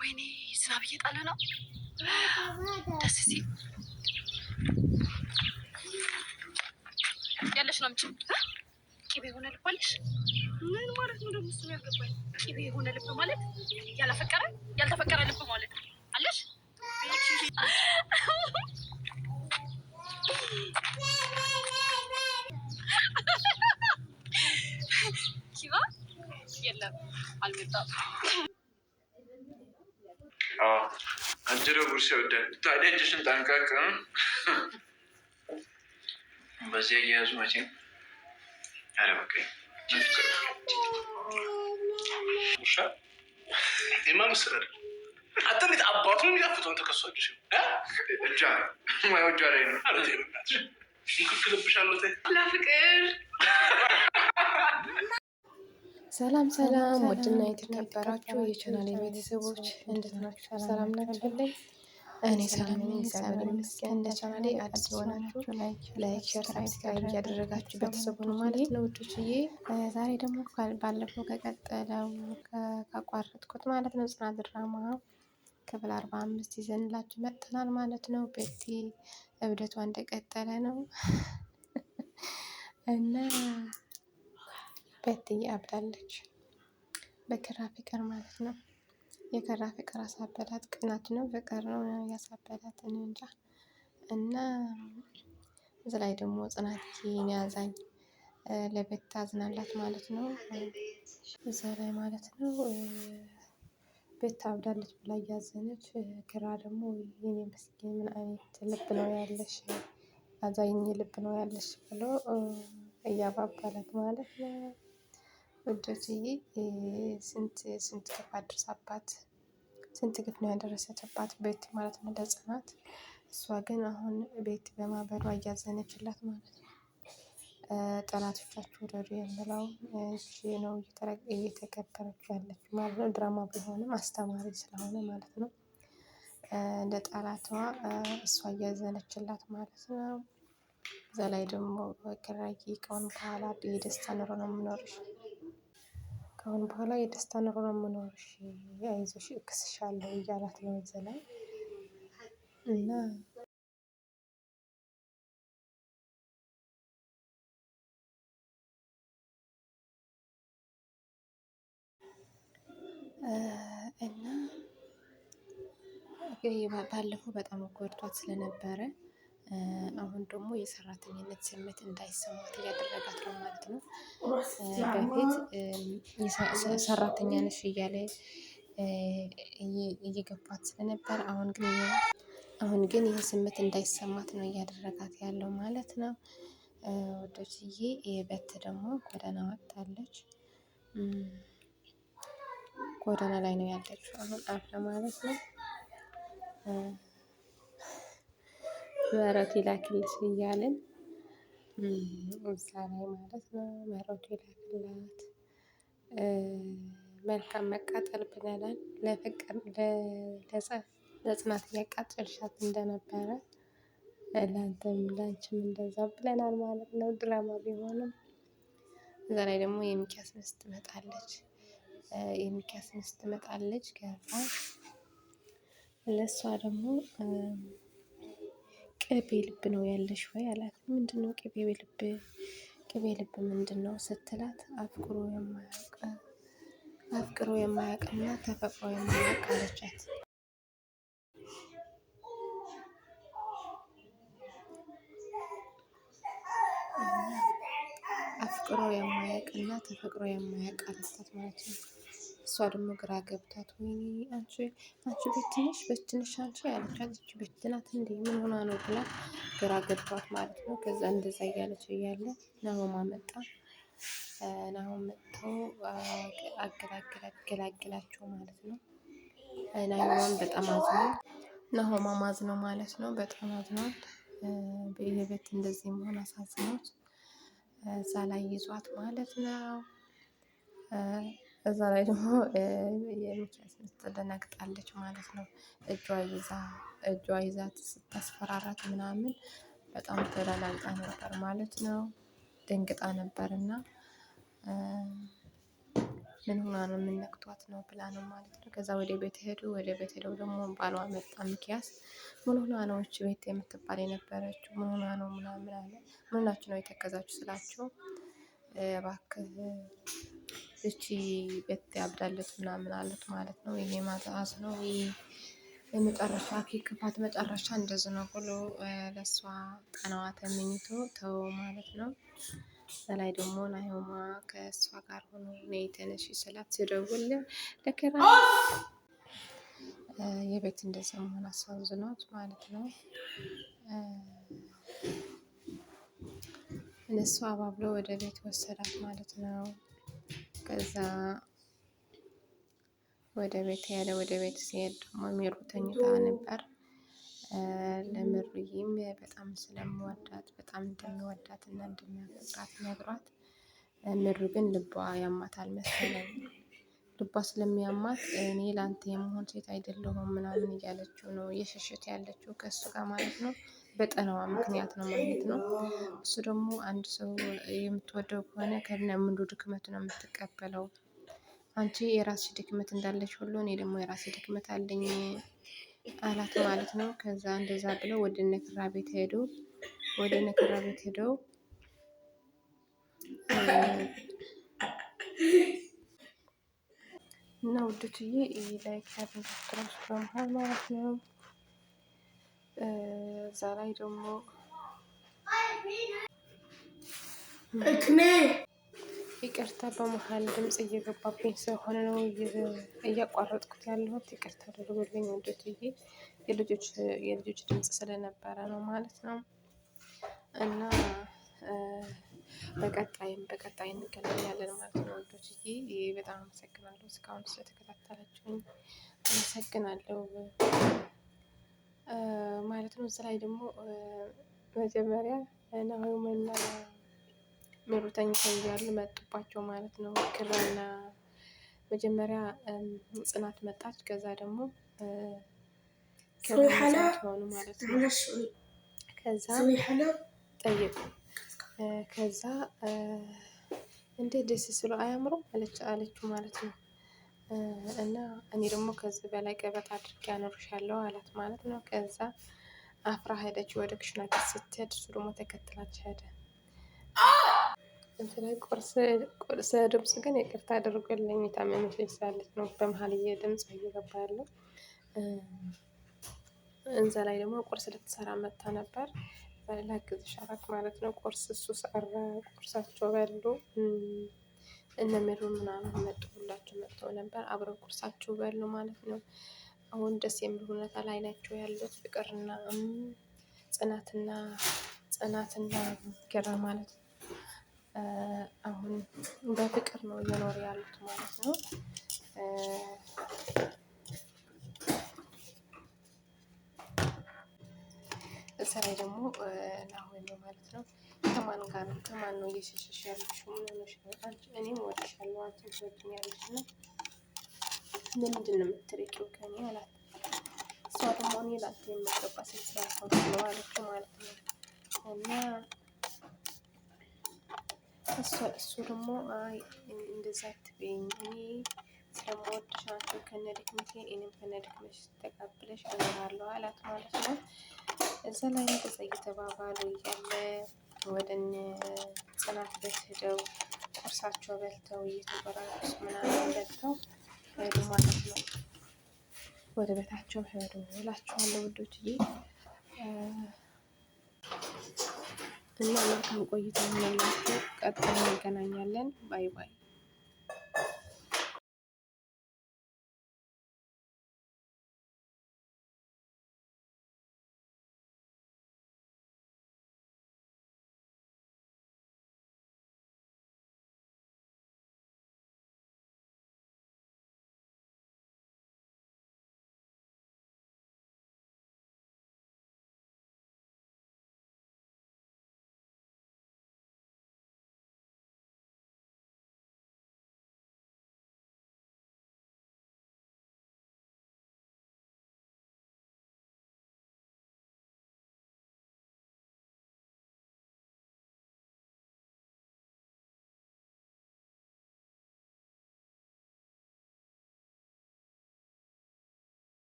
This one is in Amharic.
ወይኔ ዝናብ እየጣለ ነው። ደስ ሲል ያለሽ ነው። ቅቤ የሆነ ልብ አለሽ? ምን ማለት ነው ደግሞ? እሱ ያልገባኝ ቅቤ የሆነ ልብ ማለት ያላፈቀረ ያልተፈቀረ ልብ ማለት አለሽ? ኪባ የለም አልመጣም። አጀረ ጉርሻ ይወዳል። ታዲያ እጅሽን ጠንቀቅ። በዚያ እየያዙ መቼም ኧረ በቃ ውሻ ማ ምስል አንተ እንዴት አባቱ ነው የሚጣፍጠውን ተከሷች እጃ ሙያው እጃ ላይ ነው። ይክክልብሻለሁ ለፍቅር ሰላም ሰላም፣ ውድና የተከበራችሁ የቻናሌ ቤተሰቦች እንዴት ናችሁ? ሰላም ናችሁልኝ? እኔ ሰላም ነኝ፣ እግዚአብሔር ይመስገን። እንደ ቻናሌ አዲስ የሆናችሁ ላይክ፣ ሼር፣ ሳብስክራይብ እያደረጋችሁ ቤተሰቡን ማለት ነው ውዶችዬ። ዛሬ ደግሞ ባለፈው ከቀጠለው ካቋረጥኩት ማለት ነው ጽናት ድራማ ክፍል 45 ይዘንላችሁ መጥተናል ማለት ነው። ቤቲ እብደቷ እንደቀጠለ ነው እና ቤትዬ አብዳለች በኪራ ፍቅር ማለት ነው። የኪራ ፍቅር አሳበዳት። ቅናት ነው ፍቅር ነው ያሳበዳት እኔ እንጃ። እና እዚህ ላይ ደግሞ ጽናትዬን ያዛኝ ለቤት ታዝናላት ማለት ነው። እዛ ላይ ማለት ነው ቤት አብዳለች ብላ እያዘነች፣ ኪራ ደግሞ የኔ መስኪን ምን አይነት ልብ ነው ያለሽ፣ አዛኝ ልብ ነው ያለሽ ብሎ እያባባላት ማለት ነው። ውዶችዬ ስንት ግፍ አድርሳባት፣ ስንት ግፍ ነው ያደረሰችባት ቤት ማለት ነው ለጽናት። እሷ ግን አሁን ቤት በማበዷ እያዘነችላት ማለት ነው። ጠላቶቻችሁ ወረዱ የምለው እሺ ነው እየተከበረች ያለች ማለት ነው። ድራማ ቢሆንም አስተማሪ ስለሆነ ማለት ነው። ለጠላቷ እሷ እያዘነችላት ማለት ነው። እዛ ላይ ደግሞ ኪራዬ ከአሁን በኋላ የደስታ ኑሮ ነው የምኖርሽ፣ ከአሁን በኋላ የደስታ ኑሮ ነው የምኖርሽ፣ አይዞሽ እክስሻለሁ እያላት ነው እዛ ላይ እና ባለፈው በጣም ጎድቷት ስለነበረ አሁን ደግሞ የሰራተኝነት ስሜት እንዳይሰማት እያደረጋት ነው ማለት ነው። በፊት ሰራተኛ ነሽ እያለ እየገባት ስለነበር አሁን ግን ይህ ስሜት እንዳይሰማት ነው እያደረጋት ያለው ማለት ነው። ወዶችዬ በት ደግሞ ጎዳና ወጣለች። ጎዳና ላይ ነው ያለችው አሁን አፍላ ማለት ነው። ምህረት ይላክልሽ እያልን እዛ ላይ ማለት ነው። ምህረቱ ይላክላት። መልካም መቃጠል ብለናል። ለፍቅር ለጽናት እያቃጠልሻት እንደነበረ ለአንተም ላንቺም እንደዛ ብለናል ማለት ነው። ድራማ ቢሆንም እዛ ላይ ደግሞ የሚኪያስ ሚስት ትመጣለች። የሚኪያስ ሚስት ትመጣለች። ከዛ ለእሷ ደግሞ ቅቤ ልብ ነው ያለሽ ወይ አላት። ምንድነው ቅቤ ልብ? ቅቤ ልብ ምንድነው ስትላት አፍቅሮ የማያውቅና ተፈቅሮ የማያውቅ አለቻት። አፍቅሮ የማያውቅና ተፈቅሮ የማያውቅ አለቻት ማለት ነው። እሷ ደግሞ ግራ ገብታት ወይኔ አንቺ ቤትነሽ አንቺ ያለቻት እቺ ቤት ናት እንዴ ምን ሆና ነው ብላ ግራ ገብቷት ማለት ነው። ከዛ እንደዛ እያለች እያለ ናሆማ መጣ። ናሆም መጥቶ አገላገላቸው ማለት ነው። ናሆም በጣም አዝኗል። ናሆም አዝነው ማለት ነው። በጣም አዝኗል። በየቤት እንደዚህ መሆን አሳዝኖት እዛ ላይ ይዟት ማለት ነው። እዛ ላይ ደግሞ የሚኪያስ ሚስት ደነግጣለች ማለት ነው። እጇ ይዛት ስታስፈራራት ምናምን በጣም ተደናግጣ ነበር ማለት ነው። ደንግጣ ነበር እና ምን ሆና ነው የምነክቷት ነው ብላ ነው ማለት ነው። ከዛ ወደ ቤት ሄደው ደግሞ ባሏ መጣ ሚኪያስ። ምን ሆና ነው እቺ ቤት የምትባል የነበረችው ምን ሆና ነው ምናምን አለ። ምን ሆናችሁ ነው የተከዛችሁ ስላቸው እባክህ እቺ ቤት ያብዳለች ምናምን አሉት ማለት ነው። ይሄ ማጣስ ነው የመጨረሻ ክፋት መጨረሻ እንደዚህ ነው ብሎ ለሷ ቀናዋ ተመኝቶ ተው ማለት ነው። በላይ ደግሞ ናሆም ከእሷ ጋር ሆኖ ነይ ተነሺ ስላት ሲደውል ለኪራ የቤት እንደዛ መሆን አሳዝኗት ማለት ነው። እነሱ አባብሎ ወደ ቤት ወሰዳት ማለት ነው። ከዛ ወደ ቤት ሲሄድ ደግሞ ሚሩ ተኝታ ነበር። ለምሩዬም በጣም ስለምወዳት በጣም እንደሚወዳት እና እንደሚያፈቅራት ነግሯት፣ ምሩ ግን ልቧ ያማታል መሰለኝ። ልቧ ስለሚያማት እኔ ላንተ የመሆን ሴት አይደለሁም ምናምን እያለችው ነው እየሸሸት ያለችው ከእሱ ጋር ማለት ነው። በጠናዋ ምክንያት ነው ማለት ነው። እሱ ደግሞ አንድ ሰው የምትወደው ከሆነ ከነ ሙሉ ድክመቱ ነው የምትቀበለው። አንቺ የራስሽ ድክመት እንዳለች ሁሉ እኔ ደግሞ የራሴ ድክመት አለኝ አላት ማለት ነው። ከዛ እንደዛ ብለው ወደ ነክራ ቤት ሄደው እና ውድትዬ ላይክ ያደረግኩት በመሃል ማለት ነው። እዛ ላይ ደግሞ ይቅርታ በመሃል ድምጽ እየገባብኝ ስለሆነ ነው እያቋረጥኩት ያለሁት። ይቅርታ አድርጉልኝ ውድትዬ፣ የልጆች ድምጽ ስለነበረ ነው ማለት ነው። እና በቀጣይ እንገናኛለን ማለት ነው ውዶችዬ። በጣም አመሰግናለሁ እስካሁን ስለተከታተላችሁኝ አመሰግናለሁ ማለት ነው። እዚህ ላይ ደግሞ መጀመሪያ ናሆምና ምሩ ተኝተው እያሉ መጡባቸው ማለት ነው። ኪራና መጀመሪያ ጽናት መጣች። ከዛ ደግሞ ሆኑ ማለት ነው። ከዛ ጠየቁ። ከዛ እንዴት ደስ ስሎ አያምሩም አለችው ማለት ነው። እና እኔ ደግሞ ከዚህ በላይ ቀበጥ አድርጌ አኖርሻለሁ አላት ማለት ነው። ከዛ አፍራ ሄደች ወደ ክሽና ቤት ስትሄድ እሱ ደግሞ ተከትላች ሄደ። እንትን ላይ ቁርስ ድምጽ ግን ይቅርታ አድርጎልኝ የታመመች ልጅ ስላለች ነው በመሀል ድምጽ እየገባ ያለው። እንዛ ላይ ደግሞ ቁርስ ልትሰራ መጥታ ነበር። ላግዝሽ አላት ማለት ነው። ቁርስ እሱ ሰራ፣ ቁርሳቸው በሉ። እነ ምሩ ምናምን መጡ፣ ሁላቸው መጥተው ነበር። አብረው ቁርሳቸው በሉ ማለት ነው። አሁን ደስ የሚል ሁኔታ ላይ ናቸው ያሉት ፍቅርና ጽናትና ኪራ ማለት ነው። አሁን በፍቅር ነው እየኖሩ ያሉት ማለት ነው። እዛ ላይ ደግሞ ናሆም ማለት ነው ከማን ጋር ነው ከማን ነው እየሸሸሽ ያለሽው? ምን ሆነሽ ነው? አንቺ እኔም እወድሻለሁ አንቺ ትወጂኛለሽ እና ለምንድን ነው የምትርቂው ከኔ አላት። እሷ ደግሞ እኔ ላንተ የምገባ ሴት ስላልሆንኩ ነው አለችው ማለት ነው። እና እሱ ደግሞ አይ እንደዛ አትበይኝ፣ እኔ ስለምወድሽ አንቺን ከነ ድክመቴ እኔም ከነ ድክመትሽ ተቀብለሽ እኖራለሁ አላት ማለት ነው። እዛ ላይ እንደዛ እየተባባሉ እያለ ወደ እነ ጽናት ቤት ሄደው ቁርሳቸው በልተው እየተጎራረሱ ምናምን በልተው ሄዱ ማለት ነው። ወደ ቤታቸው ሄዱ እላችኋለሁ ውዶችዬ። እና መልካም ቆይታ ይሁንላችሁ። ቀጣይ እንገናኛለን። ባይ ባይ።